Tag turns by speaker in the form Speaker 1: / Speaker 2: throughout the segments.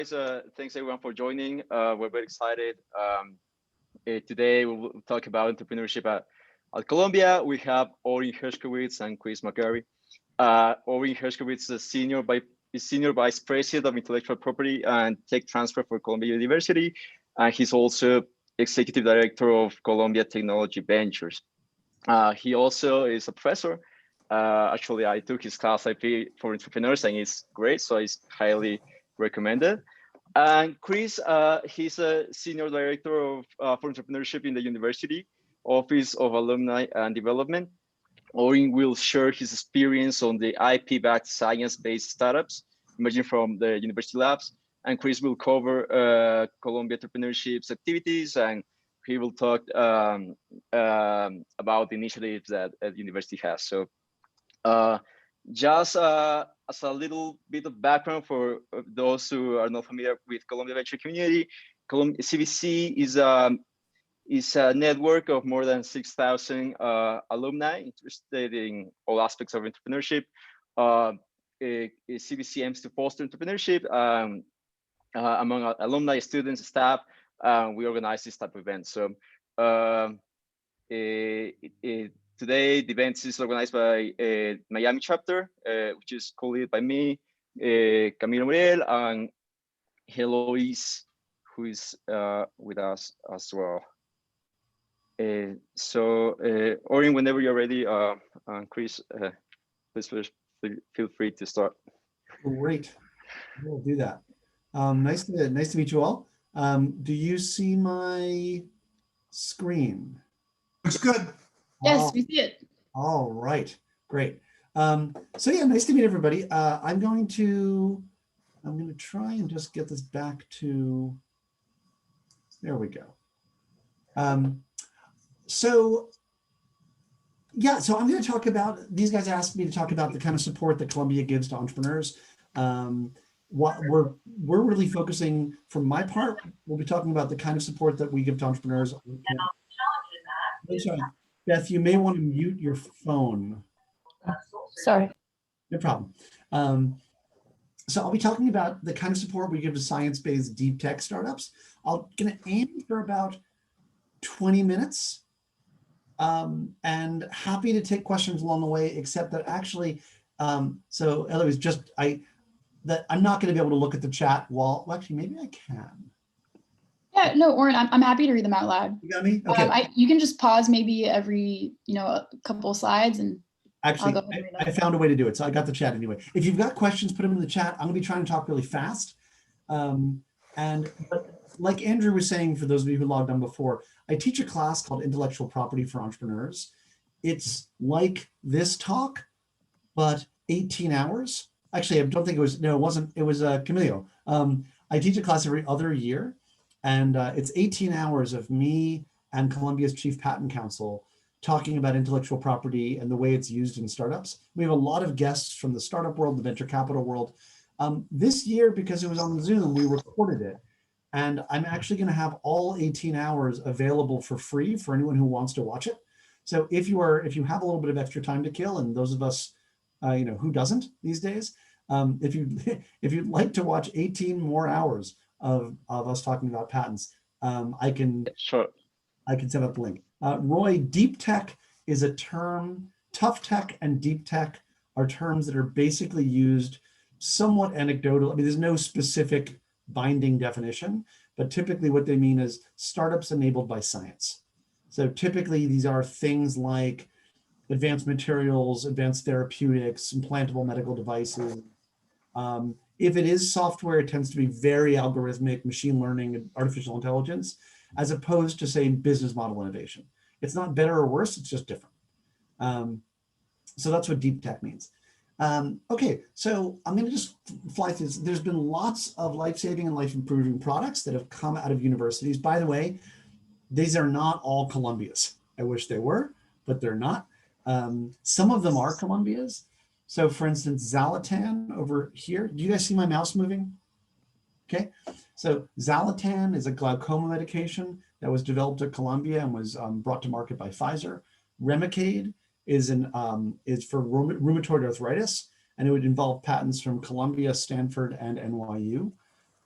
Speaker 1: Thanks everyone for joining. We're very excited. Today we will talk about entrepreneurship at Columbia. We have Orin Herskowitz and Chris McGarry. Orin Herskowitz is Senior Vice President of Intellectual Property and Tech Transfer for Columbia University. And he's also Executive Director of Columbia Technology Ventures. He also is a professor. Actually, I took his class IP for entrepreneurs and it's great, so it's highly recommended. And Chris, he's a Senior Director for Entrepreneurship in the University Office of Alumni and Development. Orin will share his experience on the IP-backed science-based startups emerging from the university labs. And Chris will cover Columbia Entrepreneurship's activities, and he will talk about the initiatives that the university has. So just as a little bit of background for those who are not familiar with Columbia Venture Community, CVC is a network of more than 6,000 alumni interested in all aspects of entrepreneurship. CVC aims to foster entrepreneurship among alumni, students, staff. We organize this type of events. So today, the event is organized by Miami chapter, which is co-led by me, Camilo Muriel, and Heloise, who is with us as well. Orin, whenever you're ready, and Chris, please feel free to start.
Speaker 2: Great, we'll do that. Nice to meet you all. Do you see my screen?
Speaker 3: Looks good.
Speaker 4: Yes, we see it.
Speaker 2: All right, great. So yeah, nice to meet everybody. I'm going to try and just get this back to, there we go. So I'm going to talk about, these guys asked me to talk about the kind of support that Columbia gives to entrepreneurs. What we're really focusing, from my part, we'll be talking about the kind of support that we give to entrepreneurs. Sorry, Beth, you may want to mute your phone.
Speaker 4: Sorry.
Speaker 2: No problem. So I'll be talking about the kind of support we give to science-based deep tech startups. I'm going to aim for about 20 minutes. And happy to take questions along the way, except that actually, so Eloise, I'm not going to be able to look at the chat while, well, actually, maybe I can.
Speaker 4: Yeah, no, Orin, I'm happy to read them out loud.
Speaker 2: You got me? Okay.
Speaker 4: You can just pause maybe every, a couple of slides and
Speaker 2: actually, I found a way to do it. So I got the chat anyway. If you've got questions, put them in the chat. I'm going to be trying to talk really fast. But like Andrew was saying, for those of you who logged on before, I teach a class called Intellectual Property for Entrepreneurs. It's like this talk, but 18 hours. Actually, I don't think it was, no, it wasn't, it was Camilo. I teach a class every other year, and it's 18 hours of me and Columbia's Chief Patent Counsel talking about intellectual property and the way it's used in startups. We have a lot of guests from the startup world, the venture capital world. This year, because it was on Zoom, we recorded it. And I'm actually going to have all 18 hours available for free for anyone who wants to watch it. So if you have a little bit of extra time to kill, and those of us, who doesn't these days, if you'd like to watch 18 more hours of us talking about patents, I can send out the link. Roy, deep tech is a term. Tough tech and deep tech are terms that are basically used somewhat anecdotal. I mean, there's no specific binding definition, but typically what they mean is startups enabled by science. So typically these are things like advanced materials, advanced therapeutics, implantable medical devices. If it is software, it tends to be very algorithmic, machine learning, and artificial intelligence, as opposed to, say, business model innovation. It's not better or worse, it's just different. So that's what deep tech means. Okay, so I'm going to just fly through this. There's been lots of life-saving and life-improving products that have come out of universities. By the way, these are not all Columbia's. I wish they were, but they're not. Some of them are Columbia's. So for instance, Zalatan over here. Do you guys see my mouse moving? Okay, so Zalatan is a glaucoma medication that was developed at Columbia and was brought to market by Pfizer. Remicade is for rheumatoid arthritis, and it would involve patents from Columbia, Stanford, and NYU.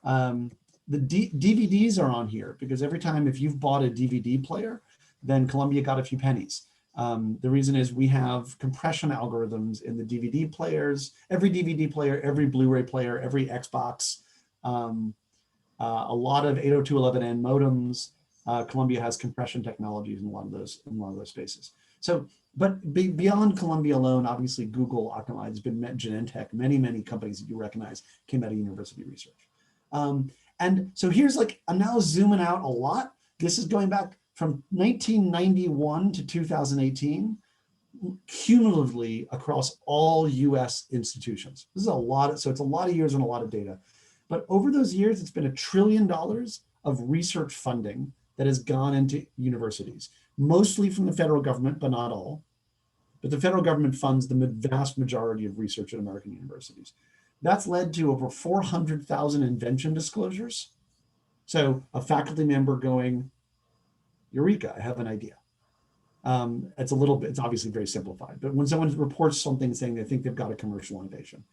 Speaker 2: The DVDs are on here because every time if you've bought a DVD player, then Columbia got a few pennies. The reason is we have compression algorithms in the DVD players, every DVD player, every Blu-ray player, every Xbox, a lot of 802.11n modems. Columbia has compression technologies in a lot of those spaces. So, but beyond Columbia alone, obviously Google, Akamai, has been Genentech, many companies that you recognize came out of university research. And so here's like, I'm now zooming out a lot. This is going back from 1991 to 2018, cumulatively across all US institutions. This is a lot, so it's a lot of years and a lot of data. But over those years, it's been $1 trillion of research funding that has gone into universities, mostly from the federal government, but not all. But the federal government funds the vast majority of research at American universities. That's led to over 400,000 invention disclosures. So a faculty member going, Eureka, I have an idea. It's a little bit, it's obviously very simplified, but when someone reports something saying they think they've got a commercial innovation.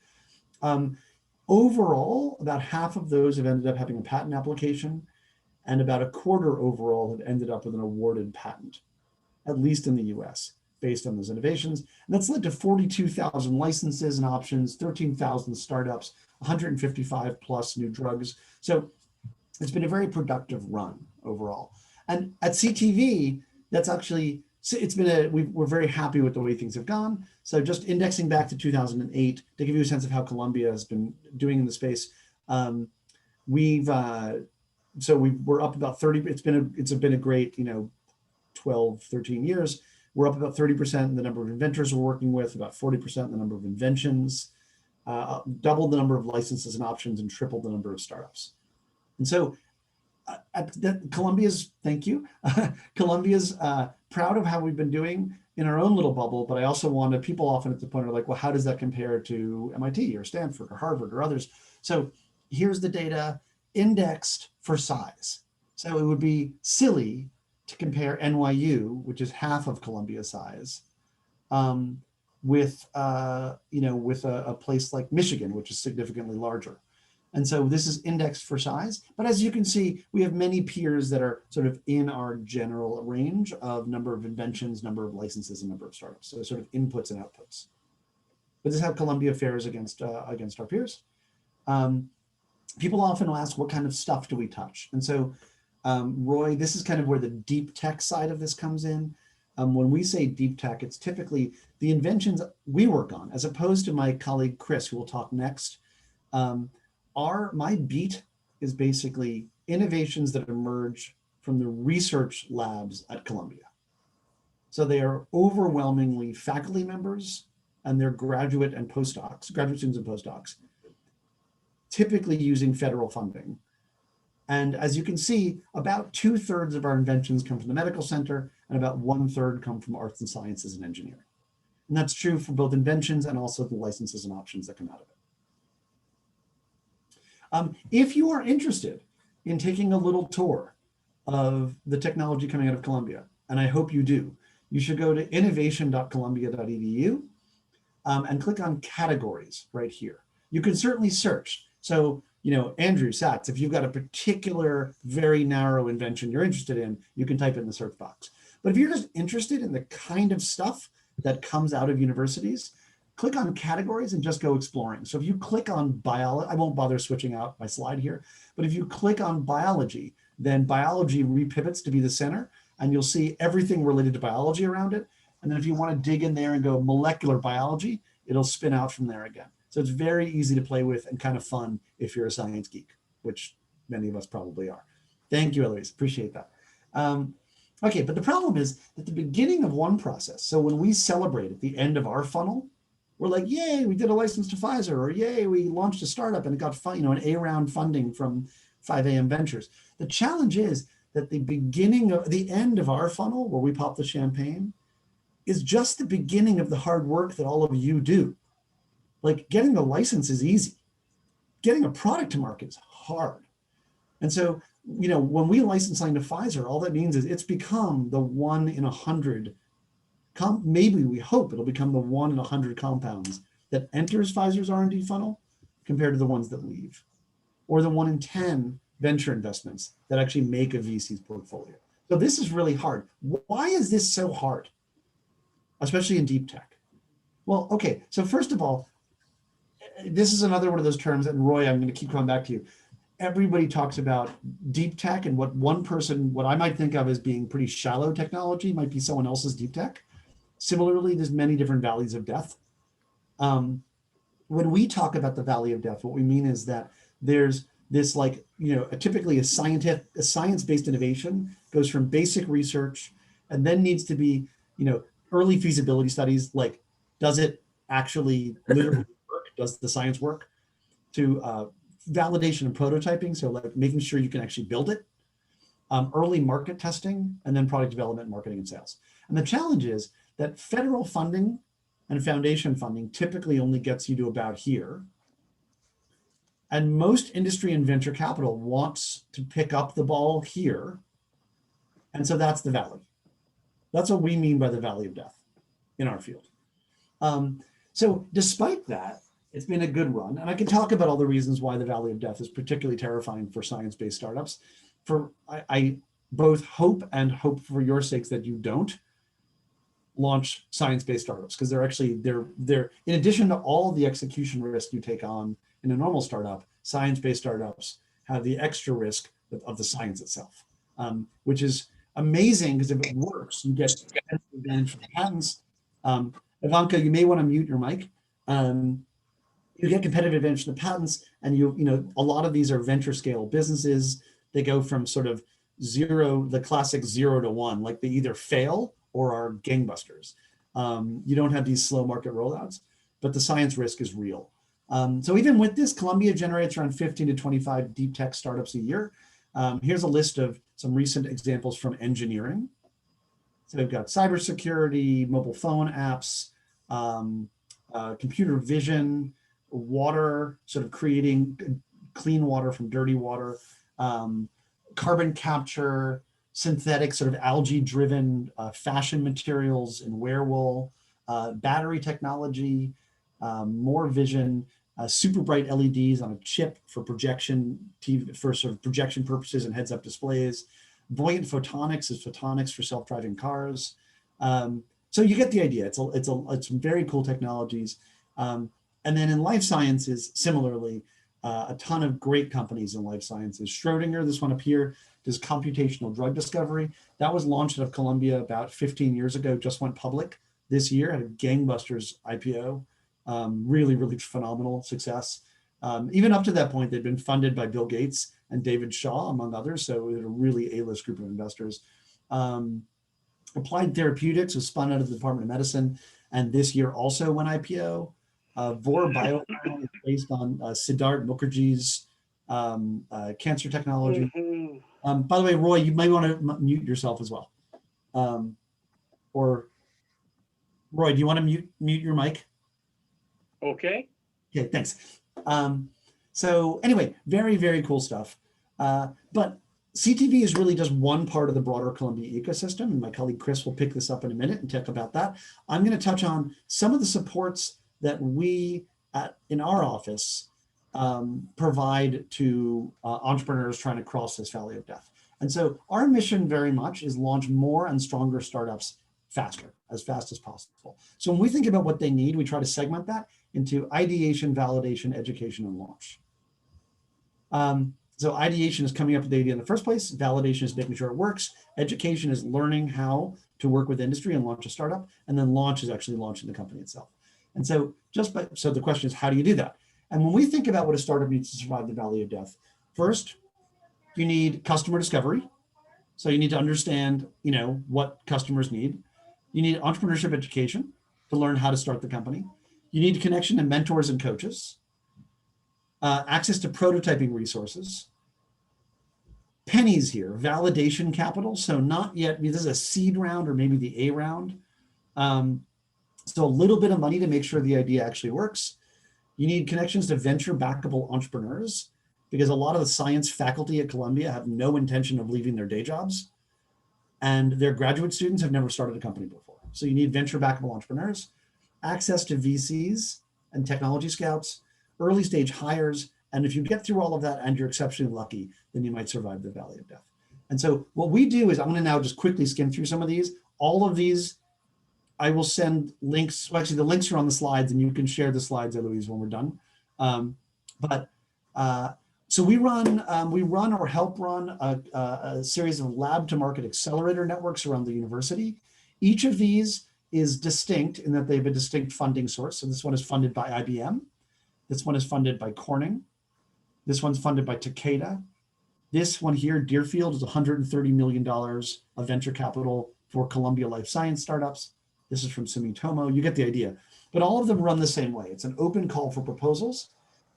Speaker 2: Overall, about half of those have ended up having a patent application, and about a quarter overall have ended up with an awarded patent, at least in the US, based on those innovations. And that's led to 42,000 licenses and options, 13,000 startups, 155 plus new drugs. So it's been a very productive run overall. And at CTV, that's actually, it's been we're very happy with the way things have gone. So just indexing back to 2008 to give you a sense of how Columbia has been doing in the space. We're up about 30, it's been a great, 12, 13 years. We're up about 30% in the number of inventors we're working with, about 40% in the number of inventions, doubled the number of licenses and options, and tripled the number of startups. And so Columbia's, thank you. Columbia's proud of how we've been doing in our own little bubble, but I also wanted, people often at the point are like, well, how does that compare to MIT or Stanford or Harvard or others? So here's the data indexed for size. So it would be silly to compare NYU, which is half of Columbia's size, with a place like Michigan, which is significantly larger. And so this is indexed for size. But as you can see, we have many peers that are sort of in our general range of number of inventions, number of licenses, and number of startups. So sort of inputs and outputs. But this is how Columbia fares against our peers. People often ask, what kind of stuff do we touch? And so, Roy, this is kind of where the deep tech side of this comes in. When we say deep tech, it's typically the inventions we work on, as opposed to my colleague, Chris, who will talk next. My beat is basically innovations that emerge from the research labs at Columbia. So they are overwhelmingly faculty members and they're graduate students and postdocs, typically using federal funding. And as you can see, about 2/3 of our inventions come from the medical center and about 1/3 come from arts and sciences and engineering. And that's true for both inventions and also the licenses and options that come out of it. If you are interested in taking a little tour of the technology coming out of Columbia, and I hope you do, you should go to innovation.columbia.edu and click on categories right here. You can certainly search. So, Andrew Sachs, if you've got a particular very narrow invention you're interested in, you can type it in the search box. But if you're just interested in the kind of stuff that comes out of universities, click on categories and just go exploring. So if you click on biology, I won't bother switching out my slide here, but if you click on biology, then biology repivots to be the center and you'll see everything related to biology around it. And then if you want to dig in there and go molecular biology, it'll spin out from there again. So it's very easy to play with and kind of fun if you're a science geek, which many of us probably are. Thank you, Eloise, appreciate that. Okay, but the problem is at the beginning of one process, so when we celebrate at the end of our funnel, we're like, yay, we did a license to Pfizer, or yay, we launched a startup and it got an A-round funding from 5AM Ventures. The challenge is that the end of our funnel, where we pop the champagne, is just the beginning of the hard work that all of you do. Like getting the license is easy. Getting a product to market is hard. And so, when we license something to Pfizer, all that means is it's become the 1 in 100 maybe we hope it'll become the 1 in 100 compounds that enters Pfizer's R&D funnel compared to the ones that leave. or the 1 in 10 venture investments that actually make a VC's portfolio. So this is really hard. Why is this so hard, especially in deep tech? Well, okay, so first of all, this is another one of those terms, and Roy, I'm going to keep coming back to you. Everybody talks about deep tech, and what I might think of as being pretty shallow technology might be someone else's deep tech. Similarly, there's many different valleys of death. When we talk about the valley of death, what we mean is that there's this, like, typically a science-based innovation goes from basic research and then needs to be, early feasibility studies, like, does it actually literally work? Does the science work? To validation and prototyping, so like making sure you can actually build it, early market testing, and then product development, marketing, and sales. And the challenge is that federal funding and foundation funding typically only gets you to about here. And most industry and venture capital wants to pick up the ball here. And so that's the valley. That's what we mean by the valley of death in our field. So despite that, it's been a good run. And I can talk about all the reasons why the valley of death is particularly terrifying for science-based startups. I both hope for your sakes that you don't launch science-based startups, because they're in addition to all the execution risk you take on in a normal startup, science-based startups have the extra risk of the science itself, which is amazing, because if it works, you get advantage from the patents. Ivanka, you may want to mute your mic. You get competitive advantage from the patents, and a lot of these are venture scale businesses. They go from sort of zero, the classic 0 to 1, like they either fail or are gangbusters. You don't have these slow market rollouts, but the science risk is real. So even with this, Columbia generates around 15 to 25 deep tech startups a year. Here's a list of some recent examples from engineering. So we've got cybersecurity, mobile phone apps, computer vision, water, sort of creating clean water from dirty water, carbon capture, synthetic sort of algae-driven fashion materials and wear wool, battery technology, more vision, super bright LEDs on a chip for projection TV, for sort of projection purposes and heads-up displays. Buoyant photonics is photonics for self-driving cars. So you get the idea. It's very cool technologies. And then in life sciences, similarly, a ton of great companies in life sciences. Schrodinger, this one up here, does computational drug discovery. That was launched out of Columbia about 15 years ago, just went public this year, had a gangbusters IPO. Really, really phenomenal success. Even up to that point, they'd been funded by Bill Gates and David Shaw, among others. So it was a really A-list group of investors. Applied Therapeutics was spun out of the Department of Medicine, and this year also went IPO. Vor Bio is based on Siddharth Mukherjee's cancer technology. By the way, Roy, you might want to mute yourself as well. Or Roy, do you want to mute your mic?
Speaker 3: Okay.
Speaker 2: Okay, thanks. So anyway, very, very cool stuff. But CTV is really just one part of the broader Columbia ecosystem, and my colleague Chris will pick this up in a minute and talk about that. I'm going to touch on some of the supports that we in our office provide to entrepreneurs trying to cross this valley of death. And so our mission very much is launch more and stronger startups faster, as fast as possible. So when we think about what they need, we try to segment that into ideation, validation, education, and launch. So ideation is coming up with the idea in the first place. Validation is making sure it works. Education is learning how to work with industry and launch a startup. And then launch is actually launching the company itself. And so so the question is, how do you do that? And when we think about what a startup needs to survive the valley of death, first, you need customer discovery. So you need to understand, what customers need. You need entrepreneurship education to learn how to start the company. You need connection to mentors and coaches, access to prototyping resources, pennies here, validation capital. So not yet, this is a seed round or maybe the A round. So a little bit of money to make sure the idea actually works. You need connections to venture backable entrepreneurs, because a lot of the science faculty at Columbia have no intention of leaving their day jobs, and their graduate students have never started a company before. So you need venture backable entrepreneurs, access to VCs and technology scouts, early stage hires, And if you get through all of that and you're exceptionally lucky, then you might survive the valley of death. And so what we do is, I'm going to now just quickly skim through some of these. All of these, I will send links. Well, actually, the links are on the slides, and you can share the slides, Eloise, when we're done. So we run or help run a series of lab to market accelerator networks around the university. Each of these is distinct in that they have a distinct funding source. So this one is funded by IBM. This one is funded by Corning. This one's funded by Takeda. This one here, Deerfield, is $130 million of venture capital for Columbia life science startups. This is from Sumitomo. You get the idea. But all of them run the same way. It's an open call for proposals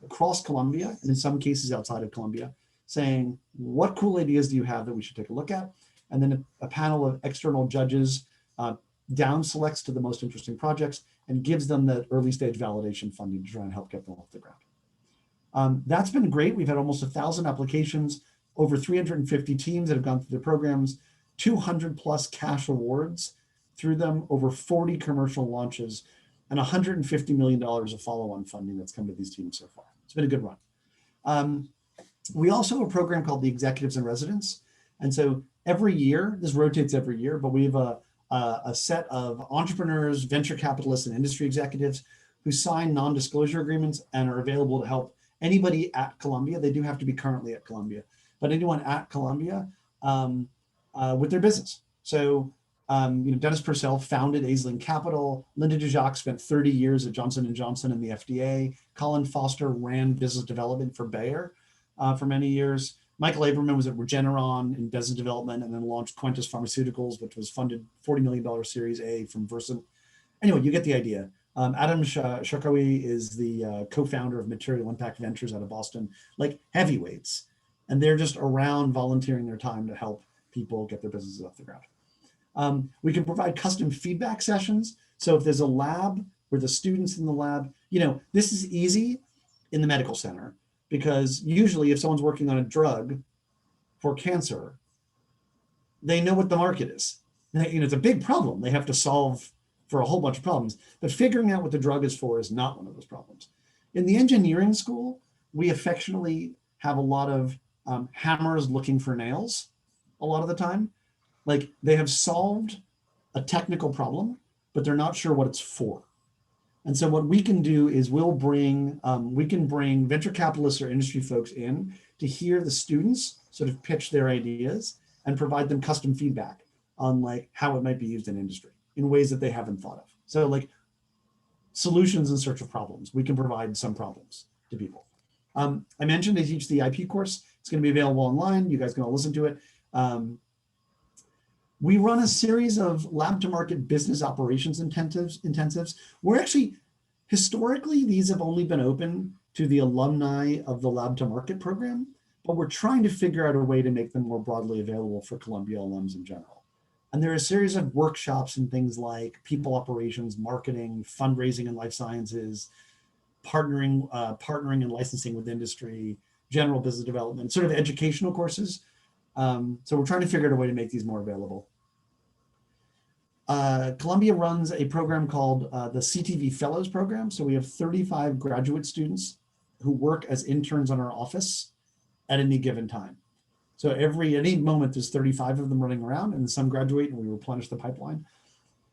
Speaker 2: across Columbia, and in some cases outside of Columbia, saying, what cool ideas do you have that we should take a look at? And then a panel of external judges down selects to the most interesting projects and gives them the early stage validation funding to try and help get them off the ground. That's been great. We've had almost 1,000 applications, over 350 teams that have gone through the programs, 200 plus cash awards through them, over 40 commercial launches, and $150 million of follow-on funding that's come to these teams so far. It's been a good run. We also have a program called the Executives in Residence. And so every year, this rotates every year, but we have a set of entrepreneurs, venture capitalists, and industry executives who sign non-disclosure agreements and are available to help anybody at Columbia. They do have to be currently at Columbia, but anyone at Columbia with their business. So Dennis Purcell founded Aisling Capital. Linda DeJacque spent 30 years at Johnson & Johnson and the FDA. Colin Foster ran business development for Bayer for many years. Michael Aberman was at Regeneron in business development and then launched Quintus Pharmaceuticals, which was funded $40 million Series A from Versant. Anyway, you get the idea. Adam Shakawi is the co-founder of Material Impact Ventures out of Boston, like heavyweights. And they're just around volunteering their time to help people get their businesses off the ground. We can provide custom feedback sessions. So if there's a lab where the students in the lab, this is easy in the medical center, because usually if someone's working on a drug for cancer, they know what the market is. It's a big problem they have to solve for a whole bunch of problems, but figuring out what the drug is for is not one of those problems. In the engineering school, we affectionately have a lot of hammers looking for nails a lot of the time. Like, they have solved a technical problem, but they're not sure what it's for. And so what we can do is we can bring venture capitalists or industry folks in to hear the students sort of pitch their ideas and provide them custom feedback on like how it might be used in industry in ways that they haven't thought of. So like solutions in search of problems, we can provide some problems to people. I mentioned I teach the IP course. It's going to be available online. You guys can all listen to it. We run a series of lab to market business operations intensives. We're actually, historically, these have only been open to the alumni of the lab to market program, but we're trying to figure out a way to make them more broadly available for Columbia alums in general. And there are a series of workshops and things like people operations, marketing, fundraising in life sciences, partnering and licensing with industry, general business development, sort of educational courses. So we're trying to figure out a way to make these more available. Columbia runs a program called the Ctv Fellows Program. So we have 35 graduate students who work as interns on our office at any given time. So at any moment, there's 35 of them running around, and some graduate and we replenish the pipeline.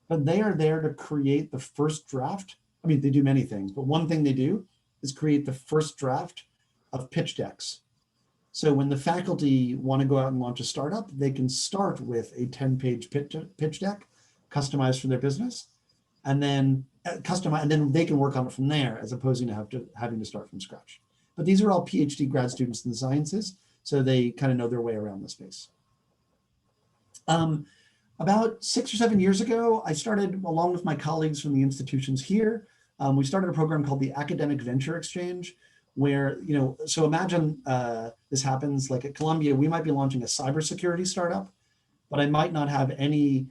Speaker 2: But they are there to create the first draft. I mean, they do many things, but one thing they do is create the first draft of pitch decks. So when the faculty want to go out and launch a startup, they can start with a 10-page pitch deck, customized for their business, and then they can work on it from there, as opposed to having to start from scratch. But these are all PhD grad students in the sciences, so they kind of know their way around the space. About 6 or 7 years ago, I started, along with my colleagues from the institutions here, we started a program called the Academic Venture Exchange, where, so imagine this happens like at Columbia, we might be launching a cybersecurity startup, but I might not have any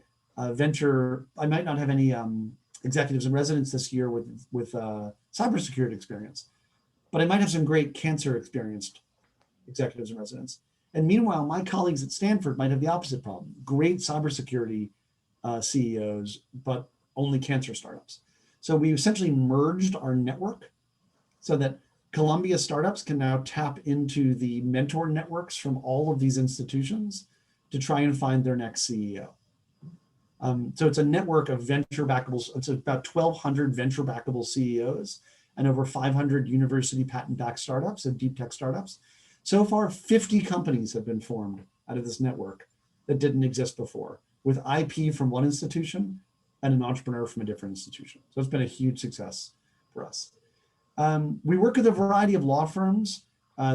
Speaker 2: executives in residence this year with cybersecurity experience, but I might have some great cancer experienced executives in residence. And meanwhile, my colleagues at Stanford might have the opposite problem. Great cybersecurity CEOs, but only cancer startups. So we essentially merged our network so that Columbia startups can now tap into the mentor networks from all of these institutions to try and find their next CEO. So it's a network of venture backables. It's about 1,200 venture backable CEOs and over 500 university patent-backed startups and deep tech startups. So far, 50 companies have been formed out of this network that didn't exist before, with IP from one institution and an entrepreneur from a different institution. So it's been a huge success for us. We work with a variety of law firms.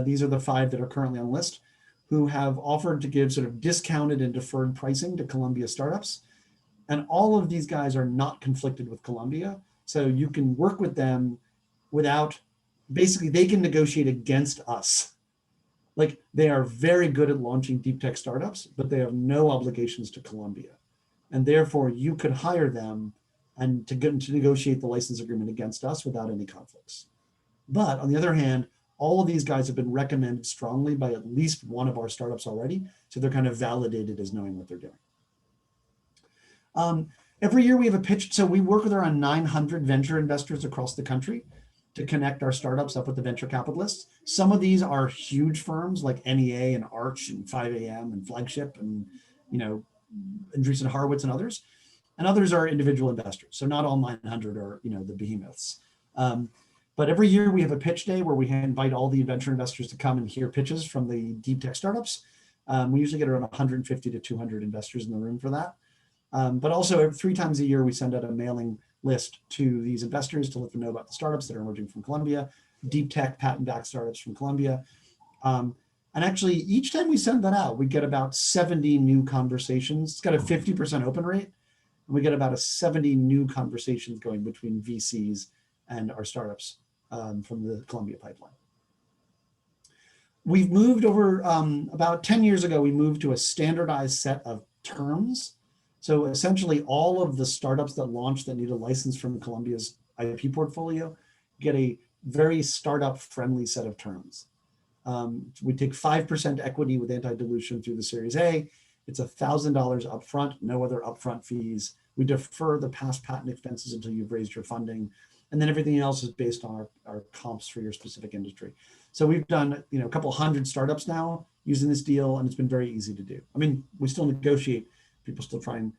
Speaker 2: These are the 5 that are currently on the list, who have offered to give sort of discounted and deferred pricing to Columbia startups. And all of these guys are not conflicted with Columbia. So you can work with them without, basically they can negotiate against us. Like they are very good at launching deep tech startups, but they have no obligations to Columbia. And therefore you could hire them and to negotiate the license agreement against us without any conflicts. But on the other hand, all of these guys have been recommended strongly by at least one of our startups already. So they're kind of validated as knowing what they're doing. Every year we have a pitch. So we work with around 900 venture investors across the country to connect our startups up with the venture capitalists. Some of these are huge firms like NEA and Arch and 5AM and Flagship and, Andreessen Horowitz and others. And others are individual investors. So not all 900 are, the behemoths. But every year we have a pitch day where we invite all the venture investors to come and hear pitches from the deep tech startups. We usually get around 150 to 200 investors in the room for that. But also 3 times a year, we send out a mailing list to these investors to let them know about the startups that are emerging from Columbia, deep tech patent-backed startups from Columbia. And actually, each time we send that out, we get about 70 new conversations. It's got a 50% open rate. And we get about a 70 new conversations going between VCs and our startups from the Columbia pipeline. We've moved over, about 10 years ago, we moved to a standardized set of terms. So essentially all of the startups that launch that need a license from Columbia's IP portfolio get a very startup friendly set of terms. We take 5% equity with anti-dilution through the Series A. It's $1,000 upfront, no other upfront fees. We defer the past patent expenses until you've raised your funding. And then everything else is based on our comps for your specific industry. So we've done a couple hundred startups now using this deal, and it's been very easy to do. I mean, we still negotiate. People still try and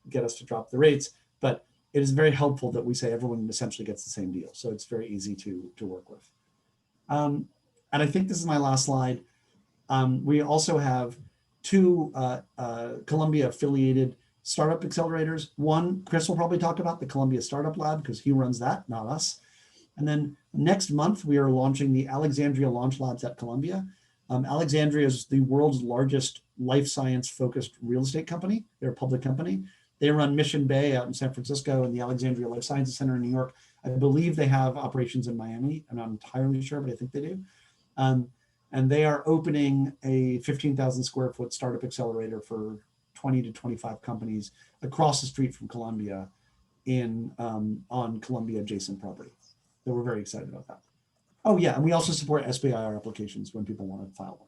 Speaker 2: get us to drop the rates, but it is very helpful that we say everyone essentially gets the same deal. So it's very easy to work with. And I think this is my last slide. We also have 2 Columbia affiliated startup accelerators. One, Chris will probably talk about, the Columbia Startup Lab, because he runs that, not us. And then next month, we are launching the Alexandria Launch Labs at Columbia. Alexandria is the world's largest life science focused real estate company. They're a public company. They run Mission Bay out in San Francisco and the Alexandria Life Sciences Center in New York. I believe they have operations in Miami. I'm not entirely sure, but I think they do. And they are opening a 15,000 square foot startup accelerator for 20 to 25 companies across the street from Columbia on Columbia adjacent property. So we're very excited about that. Oh yeah, and we also support SBIR applications when people want to file them.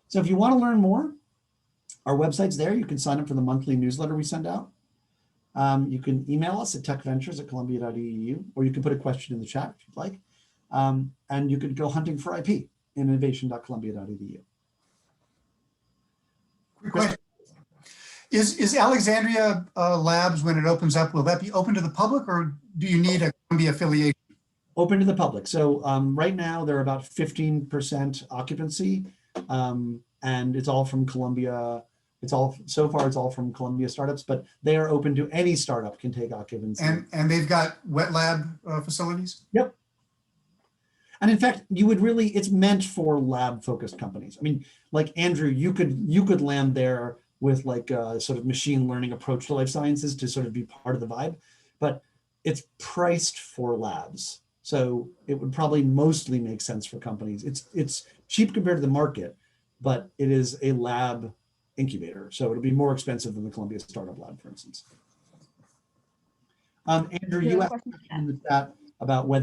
Speaker 2: So if you want to learn more, our website's there. You can sign up for the monthly newsletter we send out. You can email us at techventures@columbia.edu, or you can put a question in the chat if you'd like. And you could go hunting for IP in innovation.columbia.edu.
Speaker 5: Quick question. Is Alexandria Labs, when it opens up, will that be open to the public, or do you need a Columbia affiliation?
Speaker 2: Open to the public. So right now they're about 15% occupancy, and it's all from Columbia. So far it's all from Columbia startups, but they are open to any startup can take occupancy.
Speaker 5: And they've got wet lab facilities?
Speaker 2: Yep. And in fact, it's meant for lab focused companies. I mean, like Andrew, you could land there with like a sort of machine learning approach to life sciences to sort of be part of the vibe, but it's priced for labs. So it would probably mostly make sense for companies. It's cheap compared to the market, but it is a lab incubator. So it'll be more expensive than the Columbia Startup Lab, for instance. Andrew, you asked in the chat about what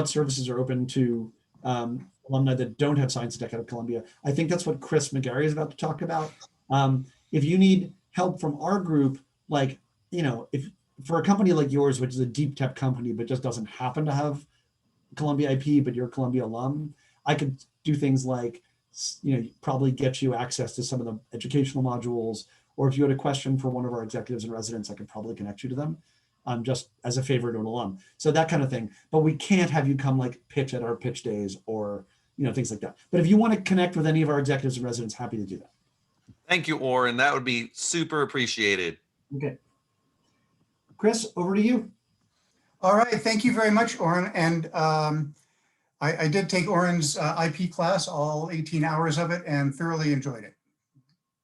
Speaker 2: services are open to alumni that don't have science and tech out of Columbia. I think that's what Chris McGarry is about to talk about. If you need help from our group, like, if for a company like yours, which is a deep tech company, but just doesn't happen to have Columbia IP, but you're a Columbia alum, I could do things like, probably get you access to some of the educational modules, or if you had a question for one of our executives in residence, I could probably connect you to them, just as a favor to an alum. So that kind of thing. But we can't have you come like pitch at our pitch days or, things like that. But if you want to connect with any of our executives in residence, happy to do that.
Speaker 6: Thank you, Orin. That would be super appreciated.
Speaker 2: Okay. Chris, over to you.
Speaker 5: All right, thank you very much, Orin. And I did take Orin's IP class, all 18 hours of it, and thoroughly enjoyed it.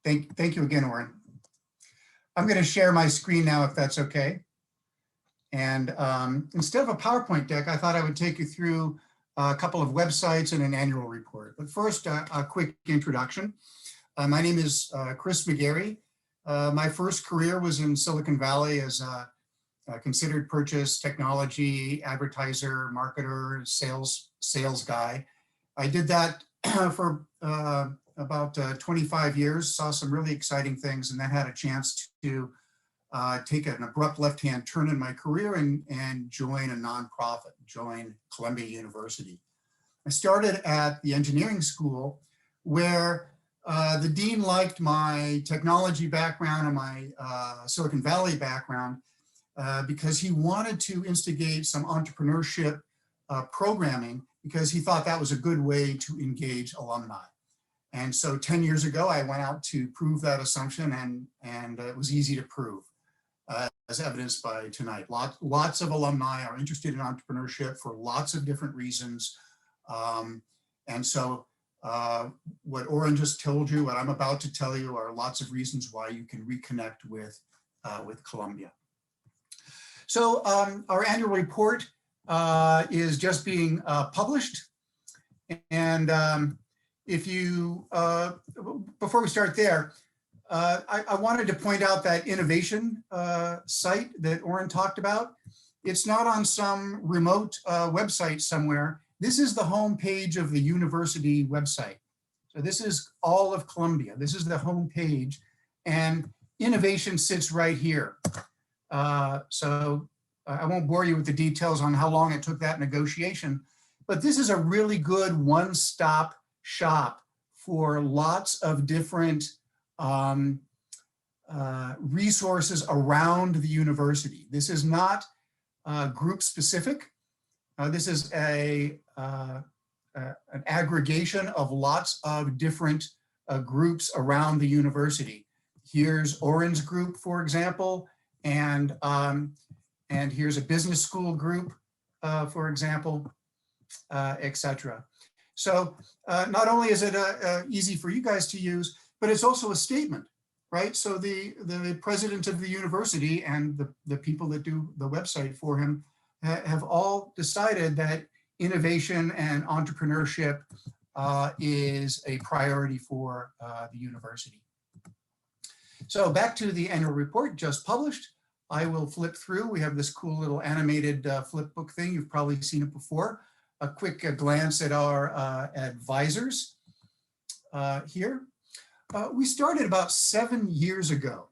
Speaker 5: Thank you again, Orin. I'm going to share my screen now, if that's okay. And instead of a PowerPoint deck, I thought I would take you through a couple of websites and an annual report. But first, a quick introduction. My name is Chris McGarry. My first career was in Silicon Valley as a considered purchase, technology, advertiser, marketer, sales guy. I did that for about 25 years, saw some really exciting things, and then had a chance to take an abrupt left-hand turn in my career and join a nonprofit, join Columbia University. I started at the engineering school where the dean liked my technology background and my Silicon Valley background because he wanted to instigate some entrepreneurship programming because he thought that was a good way to engage alumni. And so 10 years ago, I went out to prove that assumption, and it was easy to prove, as evidenced by tonight. Lots of alumni are interested in entrepreneurship for lots of different reasons. And so what Orin just told you, what I'm about to tell you, are lots of reasons why you can reconnect with Columbia. So our annual report is just being published. And if you, before we start there, I wanted to point out that innovation site that Orin talked about. It's not on some remote website somewhere. This is the home page of the university website. So this is all of Columbia. This is the home page, and innovation sits right here. So I won't bore you with the details on how long it took that negotiation, but this is a really good one-stop shop for lots of different resources around the university. This is not group specific. This is an aggregation of lots of different groups around the university. Here's Orin's group, for example, and here's a business school group, for example, etc. So not only is it easy for you guys to use, but it's also a statement, right? So the president of the university and the people that do the website for him have all decided that innovation and entrepreneurship is a priority for the university. So back to the annual report just published. I will flip through. We have this cool little animated flip book thing. You've probably seen it before. A quick glance at our advisors here. We started about 7 years ago.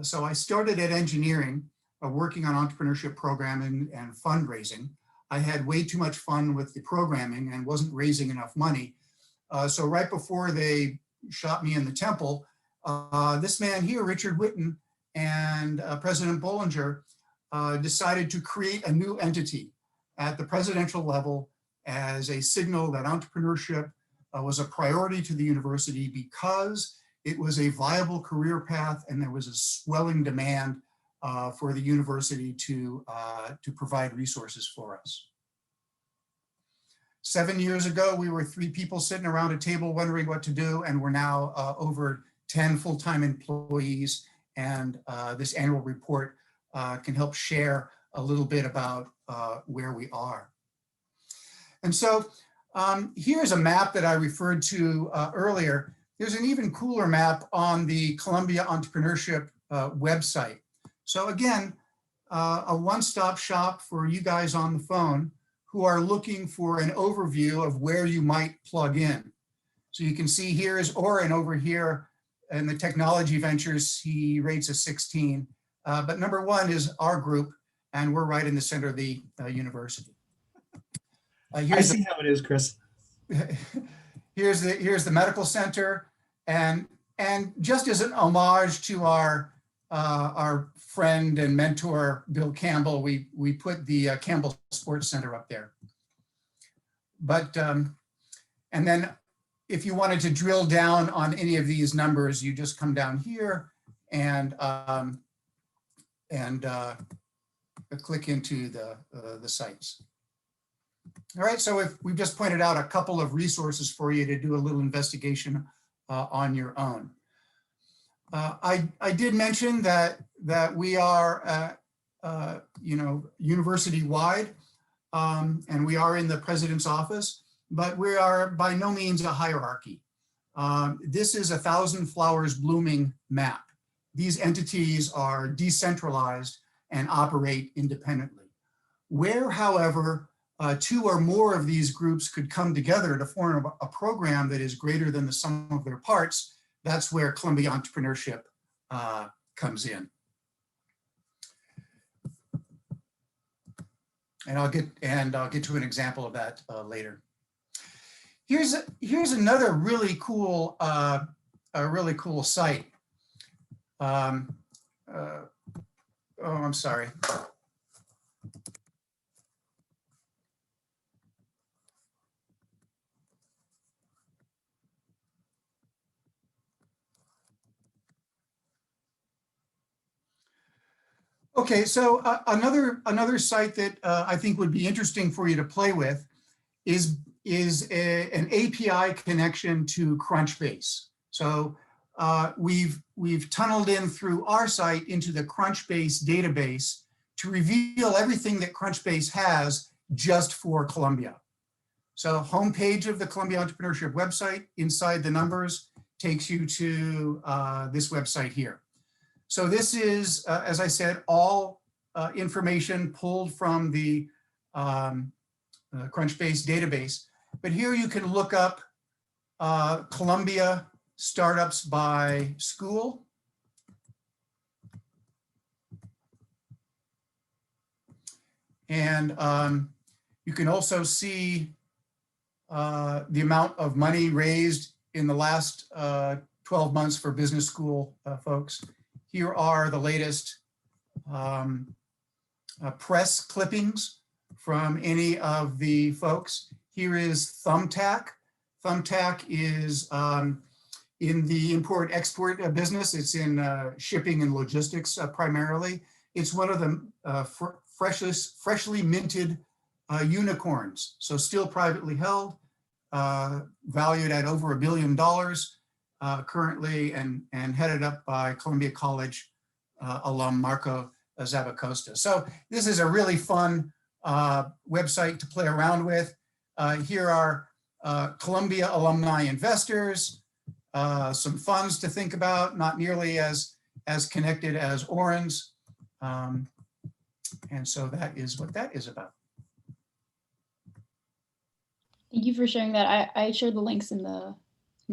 Speaker 5: So I started at engineering, working on entrepreneurship programming and fundraising. I had way too much fun with the programming and wasn't raising enough money. So right before they shot me in the temple, this man here, Richard Whitten, and President Bollinger decided to create a new entity at the presidential level as a signal that entrepreneurship was a priority to the university because it was a viable career path and there was a swelling demand for the university to provide resources for us. 7 years ago, we were 3 people sitting around a table wondering what to do, and we're now over 10 full-time employees, and this annual report can help share a little bit about where we are. And so here's a map that I referred to earlier. There's an even cooler map on the Columbia Entrepreneurship website. So again, a one-stop shop for you guys on the phone who are looking for an overview of where you might plug in. So you can see here is Orin over here in the technology ventures. He rates a 16, but number 1 is our group, and we're right in the center of the university.
Speaker 2: I
Speaker 5: Here's
Speaker 2: see how it is, Chris.
Speaker 5: here's the medical center, and just as an homage to our friend and mentor Bill Campbell, we put the Campbell Sports Center up there. But and then if you wanted to drill down on any of these numbers, you just come down here and click into the sites. All right, so we've just pointed out a couple of resources for you to do a little investigation on your own. I did mention that we are, university-wide, and we are in the president's office, but we are by no means a hierarchy. This is 1,000 flowers blooming map. These entities are decentralized and operate independently. Where, however, two or more of these groups could come together to form a program that is greater than the sum of their parts, that's where Columbia Entrepreneurship comes in. And I'll get to an example of that later. Here's another really cool site. Oh, I'm sorry. Okay, so another site that I think would be interesting for you to play with is an API connection to Crunchbase. So we've tunneled in through our site into the Crunchbase database to reveal everything that Crunchbase has just for Columbia. So homepage of the Columbia Entrepreneurship website, inside the numbers, takes you to this website here. So this is, as I said, all information pulled from the Crunchbase database. But here you can look up Columbia startups by school. And you can also see the amount of money raised in the last 12 months for business school folks. Here are the latest press clippings from any of the folks. Here is Thumbtack. Thumbtack is in the import-export business. It's in shipping and logistics primarily. It's one of the freshly minted unicorns. So still privately held, valued at over $1 billion currently, and headed up by Columbia College alum Marco Zabacosta. So this is a really fun website to play around with. Here are Columbia alumni investors, some funds to think about, not nearly as connected as Orin's. And so that is what that is about.
Speaker 4: Thank you for sharing that. I shared the links in the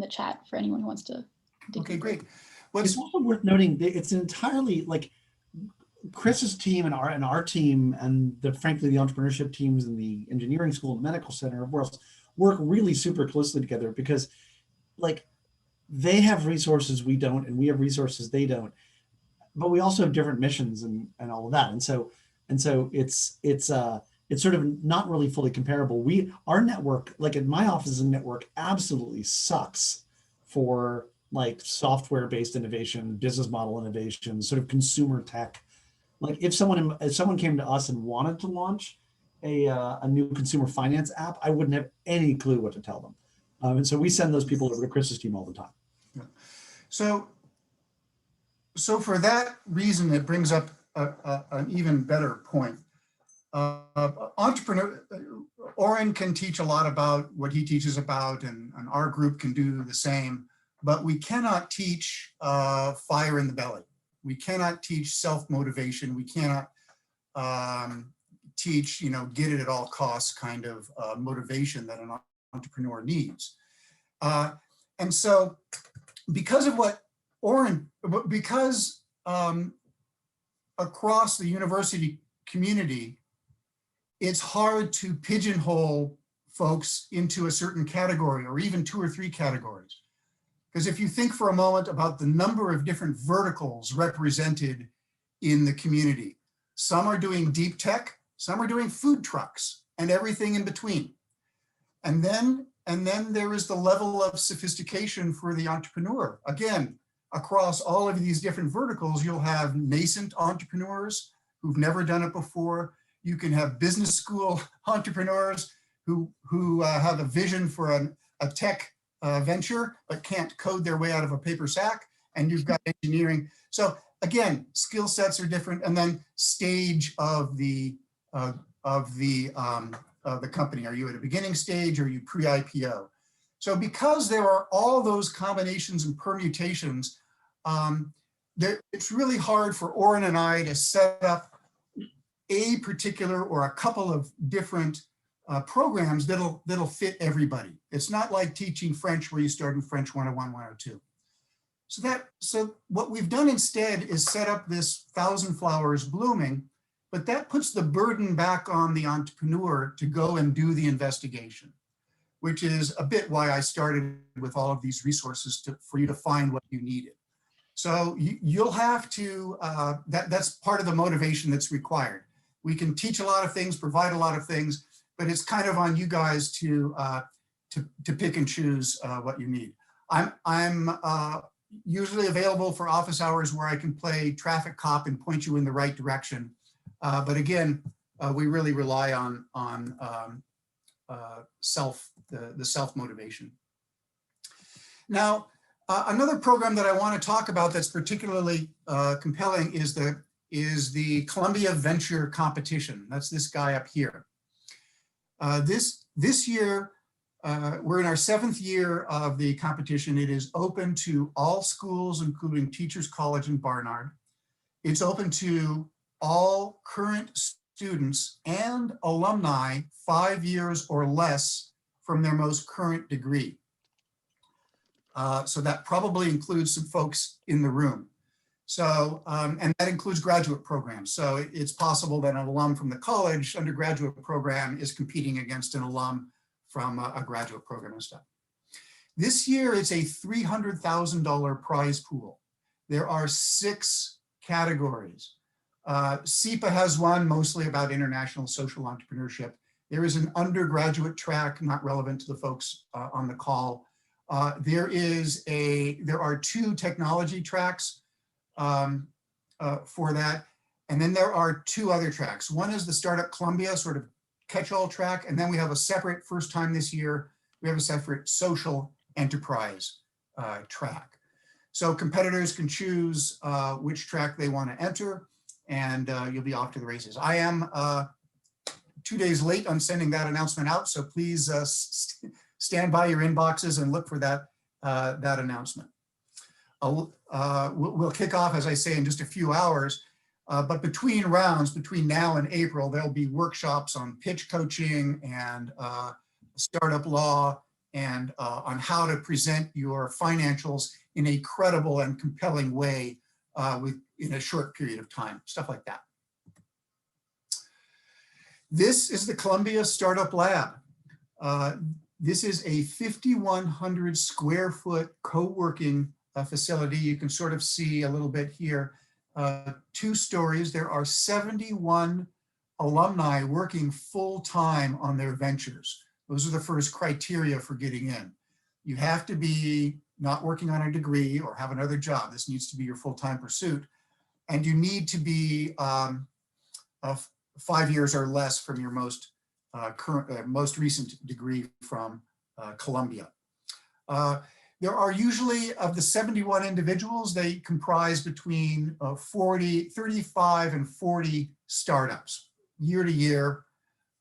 Speaker 4: chat for anyone who wants to dig
Speaker 5: Okay,
Speaker 4: deeper.
Speaker 5: great.
Speaker 2: It's also worth noting that it's entirely like Chris's team and our team, and frankly the entrepreneurship teams in the engineering school, the medical center, work really super closely together, because like they have resources we don't, and we have resources they don't, but we also have different missions and all of that. And so it's sort of not really fully comparable. Our network, like at my office's network, absolutely sucks for like software-based innovation, business model innovation, sort of consumer tech. Like if someone came to us and wanted to launch a new consumer finance app, I wouldn't have any clue what to tell them. And so we send those people over to Chris's team all the time.
Speaker 5: Yeah. So for that reason, it brings up an even better point. Orin can teach a lot about what he teaches about, and our group can do the same, but we cannot teach fire in the belly. We cannot teach self-motivation. We cannot teach, get it at all costs kind of motivation that an entrepreneur needs. And so because of what Orin, because across the university community, it's hard to pigeonhole folks into a certain category or even 2 or 3 categories. Because if you think for a moment about the number of different verticals represented in the community, some are doing deep tech, some are doing food trucks and everything in between. And then there is the level of sophistication for the entrepreneur. Again, across all of these different verticals, you'll have nascent entrepreneurs who've never done it before. You can have business school entrepreneurs who have a vision for a tech venture, but can't code their way out of a paper sack. And you've got engineering. So again, skill sets are different. And then stage of the company. Are you at a beginning stage or are you pre-IPO? So because there are all those combinations and permutations, it's really hard for Orin and I to set up a particular or a couple of different programs that'll fit everybody. It's not like teaching French where you start in French 101, 102. So what we've done instead is set up this 1,000 flowers blooming, but that puts the burden back on the entrepreneur to go and do the investigation, which is a bit why I started with all of these resources for you to find what you needed. So you'll have to, that's part of the motivation that's required. We can teach a lot of things, provide a lot of things, but it's kind of on you guys to pick and choose what you need. I'm usually available for office hours where I can play traffic cop and point you in the right direction. But again, we really rely on the self-motivation. Now, another program that I want to talk about that's particularly compelling is the Columbia Venture Competition. That's this guy up here. This year, we're in our 7th year of the competition. It is open to all schools, including Teachers College and Barnard. It's open to all current students and alumni 5 years or less from their most current degree. So that probably includes some folks in the room. So, and that includes graduate programs. So it's possible that an alum from the college undergraduate program is competing against an alum from a graduate program and stuff. This year it's a $300,000 prize pool. There are 6 categories. SEPA has one, mostly about international social entrepreneurship. There is an undergraduate track, not relevant to the folks on the call. There are 2 technology tracks for that. And then there are 2 other tracks. One is the Startup Columbia sort of catch-all track. And then we have a separate, first time this year, we have a separate social enterprise track. So competitors can choose which track they want to enter, and you'll be off to the races. I am 2 days late on sending that announcement out, so please stand by your inboxes and look for that, that announcement. We'll kick off, as I say, in just a few hours, but between rounds, between now and April, there'll be workshops on pitch coaching and startup law and on how to present your financials in a credible and compelling way in a short period of time, stuff like that. This is the Columbia Startup Lab. This is a 5,100 square foot co-working facility. You can sort of see a little bit here. 2 stories. There are 71 alumni working full-time on their ventures. Those are the first criteria for getting in. You have to be not working on a degree or have another job. This needs to be your full-time pursuit. And you need to be 5 years or less from your most recent degree from Columbia. There are usually, of the 71 individuals, they comprise between 35 and 40 startups year to year.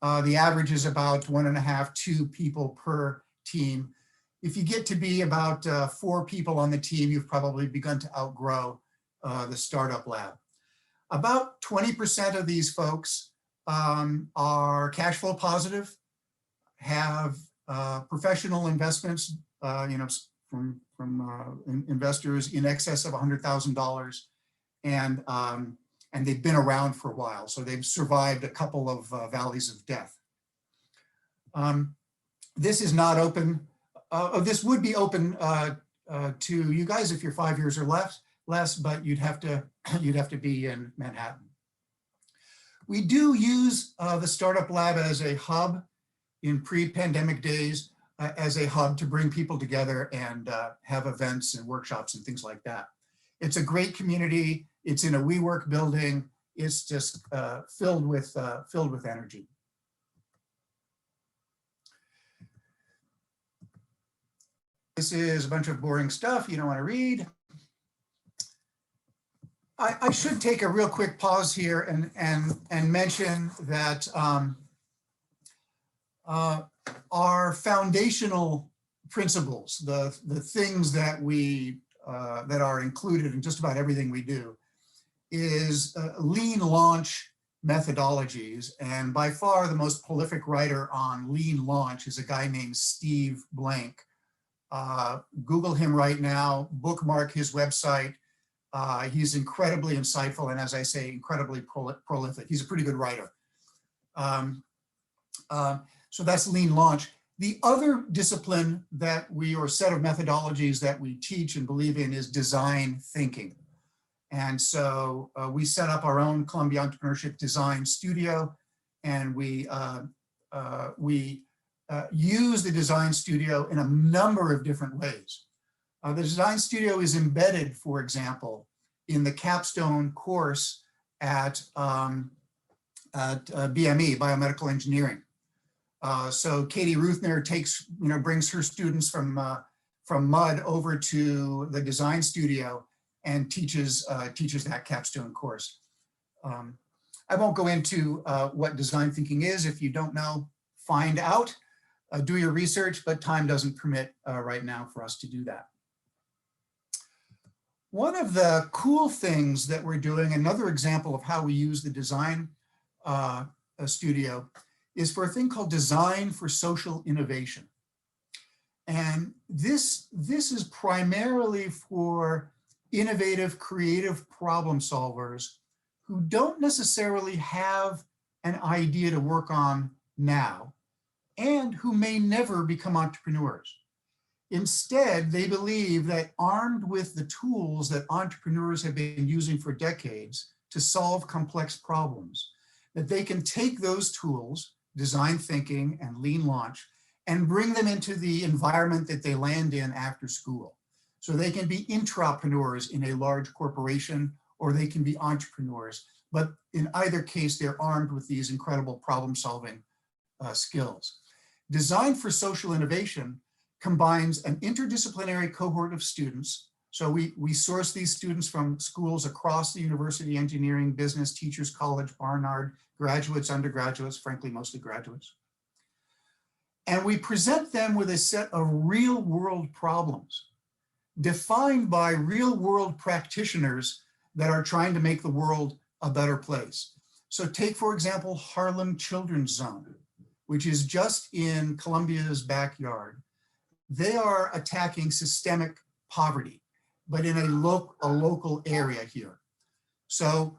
Speaker 5: The average is about 1.5, 2 people per team. If you get to be about 4 people on the team, you've probably begun to outgrow the startup lab. About 20% of these folks are cash flow positive, have professional investments, from investors in excess of $100,000, and they've been around for a while, so they've survived a couple of valleys of death. this is not open. This would be open to you guys if you're 5 years or less, but you'd have to be in Manhattan. We do use the Startup Lab as a hub in pre-pandemic days, as a hub to bring people together and have events and workshops and things like that. It's a great community. It's in a WeWork building. It's just filled with energy. This is a bunch of boring stuff you don't want to read. I should take a real quick pause here and mention that our foundational principles, the things that we that are included in just about everything we do, is lean launch methodologies. And by far the most prolific writer on lean launch is a guy named Steve Blank. Google him right now, bookmark his website. He's incredibly insightful and, as I say, incredibly prolific. He's a pretty good writer. So that's lean launch. The other discipline that or set of methodologies that we teach and believe in is design thinking. And so we set up our own Columbia Entrepreneurship design studio, and we use the design studio in a number of different ways. The design studio is embedded, for example, in the capstone course at BME, Biomedical Engineering. So Katie Ruthner brings her students from MUD over to the design studio and teaches that capstone course. I won't go into what design thinking is. If you don't know, find out, do your research, but time doesn't permit right now for us to do that. One of the cool things that we're doing, another example of how we use the design studio, is for a thing called Design for Social Innovation. And this is primarily for innovative, creative problem solvers who don't necessarily have an idea to work on now and who may never become entrepreneurs. Instead, they believe that armed with the tools that entrepreneurs have been using for decades to solve complex problems, that they can take those tools, design thinking and lean launch, and bring them into the environment that they land in after school. So they can be intrapreneurs in a large corporation, or they can be entrepreneurs. But in either case, they're armed with these incredible problem-solving skills. Design for Social Innovation combines an interdisciplinary cohort of students. So we source these students from schools across the university, engineering, business, teachers, college, Barnard, graduates, undergraduates, frankly, mostly graduates. And we present them with a set of real world problems defined by real world practitioners that are trying to make the world a better place. So take, for example, Harlem Children's Zone, which is just in Columbia's backyard. They are attacking systemic poverty, but in a local area here. So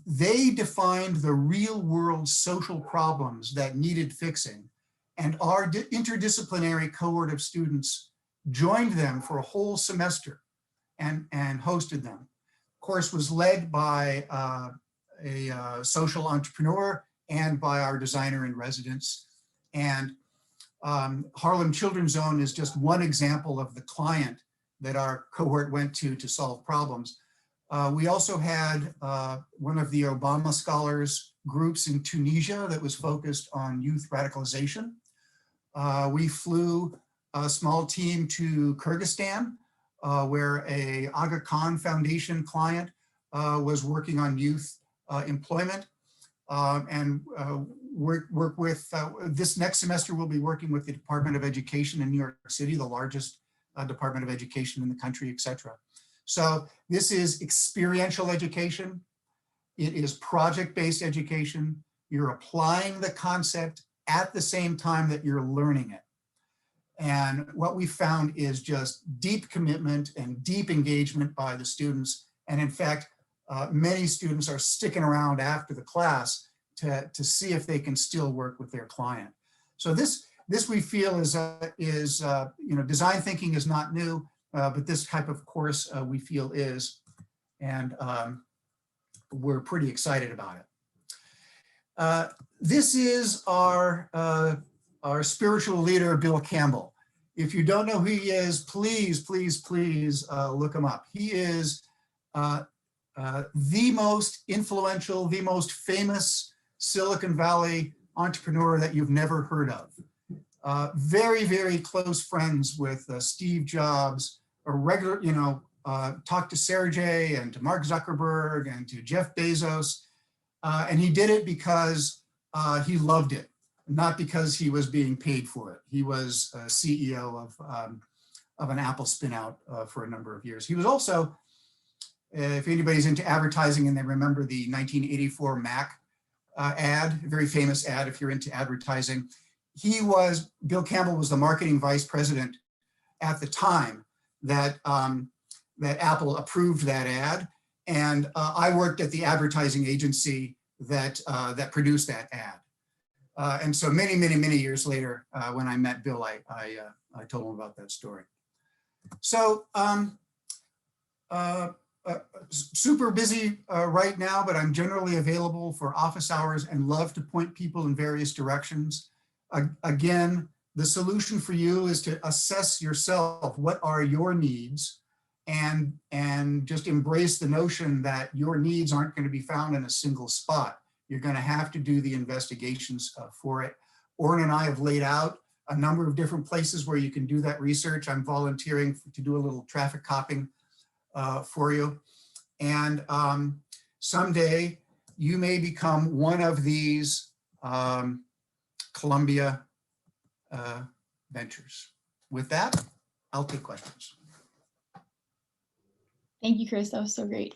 Speaker 5: they defined the real world social problems that needed fixing, and our interdisciplinary cohort of students joined them for a whole semester and hosted them. The course was led by a social entrepreneur and by our designer in residence. And Harlem Children's Zone is just one example of the client that our cohort went to solve problems. We also had one of the Obama Scholars groups in Tunisia that was focused on youth radicalization. We flew a small team to Kyrgyzstan, where a Aga Khan Foundation client was working on youth employment. And work with, this next semester we'll be working with the Department of Education in New York City, the largest Department of Education in the country, etc. So this is experiential education. It is project-based education. You're applying the concept at the same time that you're learning it. And what we found is just deep commitment and deep engagement by the students. And in fact, many students are sticking around after the class to see if they can still work with their client. So this this we feel is design thinking is not new, but this type of course we feel is, and we're pretty excited about it. This is our spiritual leader, Bill Campbell. If you don't know who he is, please, please, please look him up. He is the most influential, the most famous Silicon Valley entrepreneur that you've never heard of. Very, very close friends with Steve Jobs, a regular, talked to Sergey and to Mark Zuckerberg and to Jeff Bezos. And he did it because he loved it, not because he was being paid for it. He was CEO of an Apple spinout for a number of years. He was also, if anybody's into advertising and they remember the 1984 Mac ad, a very famous ad if you're into advertising, Bill Campbell was the marketing vice president at the time that, that Apple approved that ad. And I worked at the advertising agency that produced that ad. And so many, many, many years later, when I met Bill, I told him about that story. So super busy right now, but I'm generally available for office hours and love to point people in various directions. Again, the solution for you is to assess yourself. What are your needs? And just embrace the notion that your needs aren't going to be found in a single spot. You're going to have to do the investigations for it. Orin and I have laid out a number of different places where you can do that research. I'm volunteering to do a little traffic copying for you. And someday you may become one of these Columbia ventures. With that, I'll take questions.
Speaker 4: Thank you, Chris. That was so great.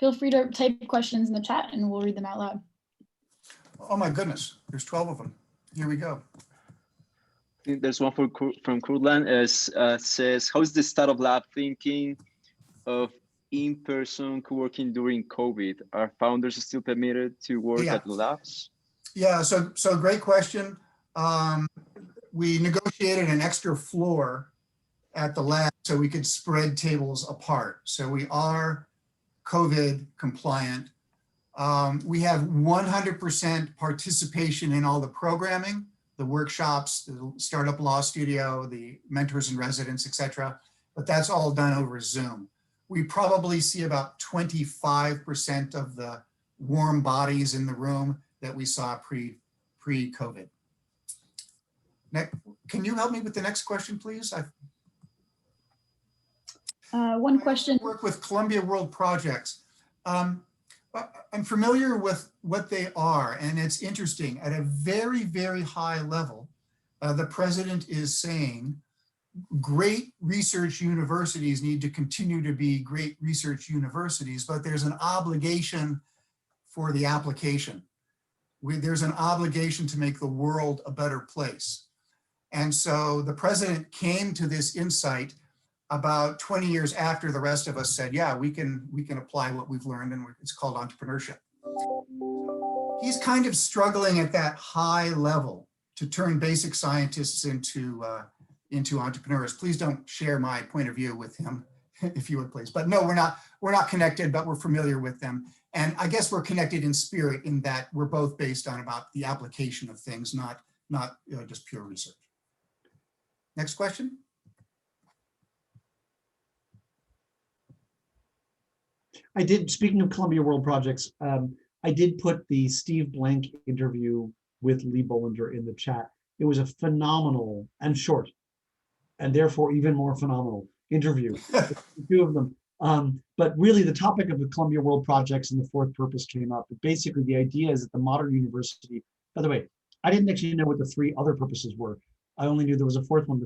Speaker 4: Feel free to type questions in the chat and we'll read them out loud.
Speaker 5: Oh my goodness, there's 12 of them. Here we go.
Speaker 1: I think there's one from Kurtland. Says, how is the startup lab thinking of in-person co-working during COVID? Are founders still permitted to work at the labs?
Speaker 5: Yeah, so great question. We negotiated an extra floor at the lab so we could spread tables apart. So we are COVID compliant. We have 100% participation in all the programming, the workshops, the startup law studio, the mentors in residence, etc. But that's all done over Zoom. We probably see about 25% of the warm bodies in the room that we saw pre-COVID. Next, can you help me with the next question, please?
Speaker 4: One question.
Speaker 5: I work with Columbia World Projects. I'm familiar with what they are, and it's interesting. At a very, very high level, the president is saying great research universities need to continue to be great research universities, but there's an obligation for the application. There's an obligation to make the world a better place. And so the president came to this insight about 20 years after the rest of us said, yeah, we can apply what we've learned, and it's called entrepreneurship. He's kind of struggling at that high level to turn basic scientists into entrepreneurs. Please don't share my point of view with him, if you would please. But no, we're not connected, but we're familiar with them. And I guess we're connected in spirit in that we're both based on about the application of things, not just pure research. Next question.
Speaker 2: I did, speaking of Columbia World Projects, I did put the Steve Blank interview with Lee Bollinger in the chat. It was a phenomenal and short, and therefore even more phenomenal interview, the two of them. But really the topic of the Columbia World Projects and the fourth purpose came up. But basically the idea is that the modern university, by the way, I didn't actually know what the three other purposes were. I only knew there was a fourth one,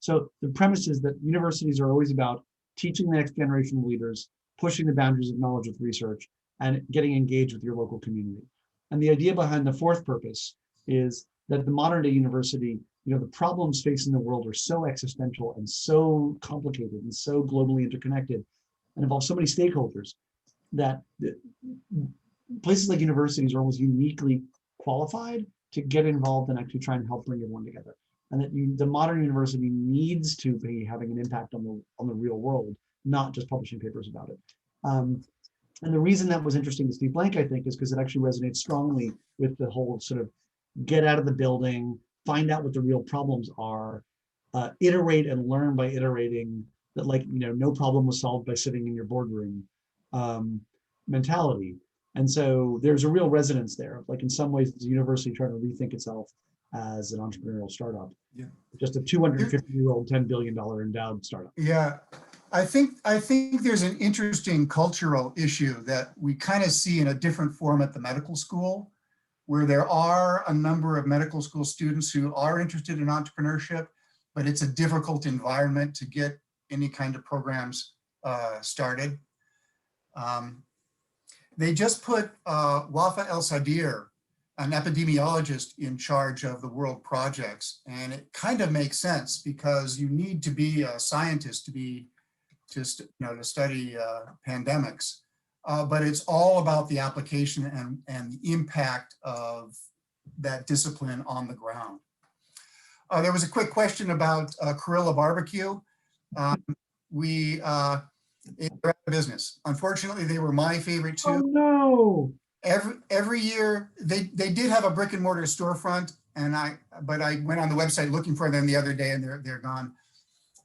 Speaker 2: so the premise is that universities are always about teaching the next generation of leaders, pushing the boundaries of knowledge with research, and getting engaged with your local community. And the idea behind the fourth purpose is that the modern day university, the problems facing the world are so existential and so complicated and so globally interconnected and involve so many stakeholders that places like universities are almost uniquely qualified to get involved and actually try and help bring everyone together. And that the modern university needs to be having an impact on the real world, not just publishing papers about it. And the reason that was interesting to Steve Blank, I think, is because it actually resonates strongly with the whole sort of get out of the building, find out what the real problems are, iterate and learn by iterating, that like, no problem was solved by sitting in your boardroom mentality. And so there's a real resonance there. Like in some ways, it's a university trying to rethink itself as an entrepreneurial startup.
Speaker 5: Yeah.
Speaker 2: Just a 250-year-old, $10 billion endowed startup.
Speaker 5: Yeah. I think there's an interesting cultural issue that we kind of see in a different form at the medical school, where there are a number of medical school students who are interested in entrepreneurship, but it's a difficult environment to get any kind of programs started. They just put Wafa El-Sadir, an epidemiologist, in charge of the world projects. And it kind of makes sense because you need to be a scientist to study pandemics. But it's all about the application and the impact of that discipline on the ground. There was a quick question about Corilla Barbecue. They're out of business. Unfortunately, they were my favorite too.
Speaker 2: Oh no!
Speaker 5: Every year they did have a brick and mortar storefront, but I went on the website looking for them the other day, and they're gone.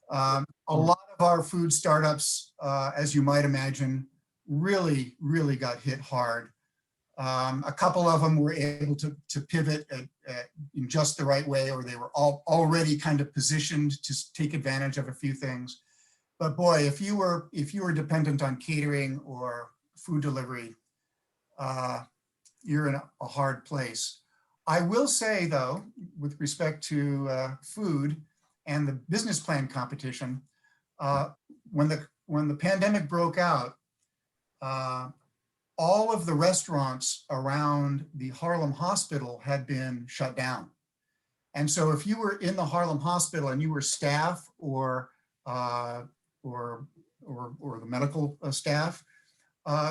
Speaker 5: A lot of our food startups, as you might imagine, really got hit hard. A couple of them were able to pivot in just the right way, or they were already kind of positioned to take advantage of a few things. But boy, if you were dependent on catering or food delivery, you're in a hard place. I will say though, with respect to food and the business plan competition, when the pandemic broke out, all of the restaurants around the Harlem hospital had been shut down. And so if you were in the Harlem hospital and you were staff or the medical staff,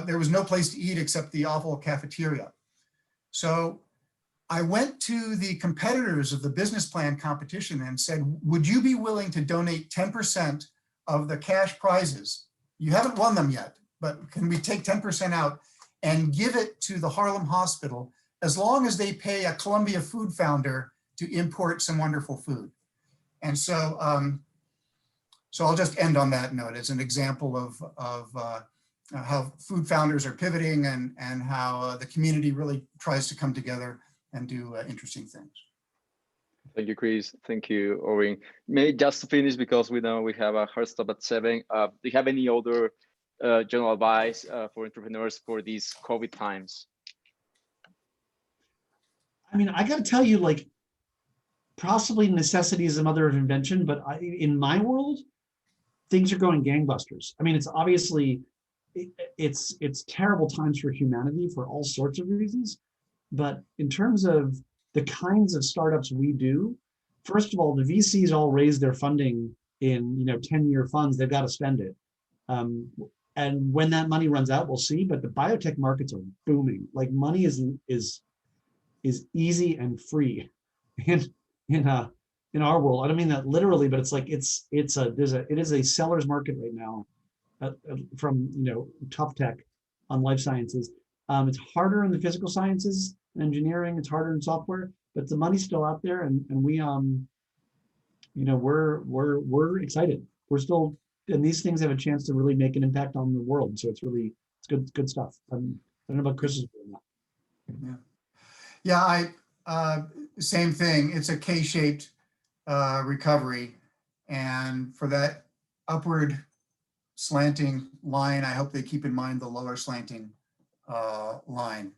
Speaker 5: there was no place to eat except the awful cafeteria. So I went to the competitors of the business plan competition and said, would you be willing to donate 10% of the cash prizes? You haven't won them yet, but can we take 10% out and give it to the Harlem hospital as long as they pay a Columbia food founder to import some wonderful food? And so, so I'll just end on that note as an example of how food founders are pivoting and how the community really tries to come together and do interesting things.
Speaker 1: Thank you, Chris. Thank you, Orin. Maybe just to finish, because we know we have a hard stop at 7. Do you have any other general advice for entrepreneurs for these COVID times?
Speaker 2: I mean, I got to tell you, like, possibly necessity is the mother of invention, but in my world, things are going gangbusters. I mean, it's obviously, it's terrible times for humanity for all sorts of reasons. But in terms of the kinds of startups we do, first of all, the VCs all raise their funding in 10-year funds. They've got to spend it. And when that money runs out, we'll see. But the biotech markets are booming. Like, money is easy and free in our world. I don't mean that literally, but it's like it is a seller's market right now from tough tech on life sciences. It's harder in the physical sciences and engineering. It's harder in software, but the money's still out there, and we we're excited. We're still, and these things have a chance to really make an impact on the world. So it's good stuff. I don't know about Chris's doing that.
Speaker 5: Yeah, same thing. It's a K-shaped recovery, and for that upward slanting line, I hope they keep in mind the lower slanting line.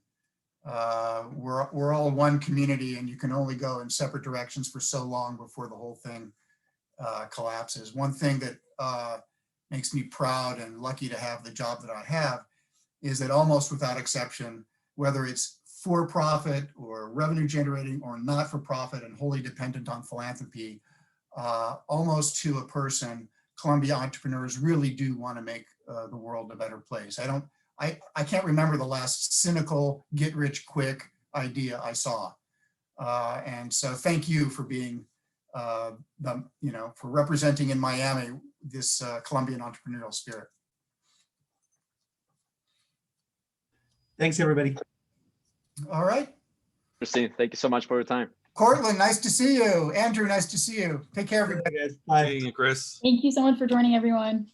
Speaker 5: We're all one community, and you can only go in separate directions for so long before the whole thing collapses. One thing that makes me proud and lucky to have the job that I have is that almost without exception, whether it's for-profit or revenue generating or not for profit and wholly dependent on philanthropy, almost to a person, Columbia entrepreneurs really do want to make the world a better place. I can't remember the last cynical get rich quick idea I saw. And so thank you for being, for representing in Miami this Columbian entrepreneurial spirit.
Speaker 2: Thanks, everybody.
Speaker 5: All right.
Speaker 1: Christine, thank you so much for your time.
Speaker 5: Cortland, nice to see you. Andrew, nice to see you. Take care, everybody.
Speaker 2: Bye.
Speaker 6: Seeing you, Chris.
Speaker 4: Thank you so much for joining, everyone.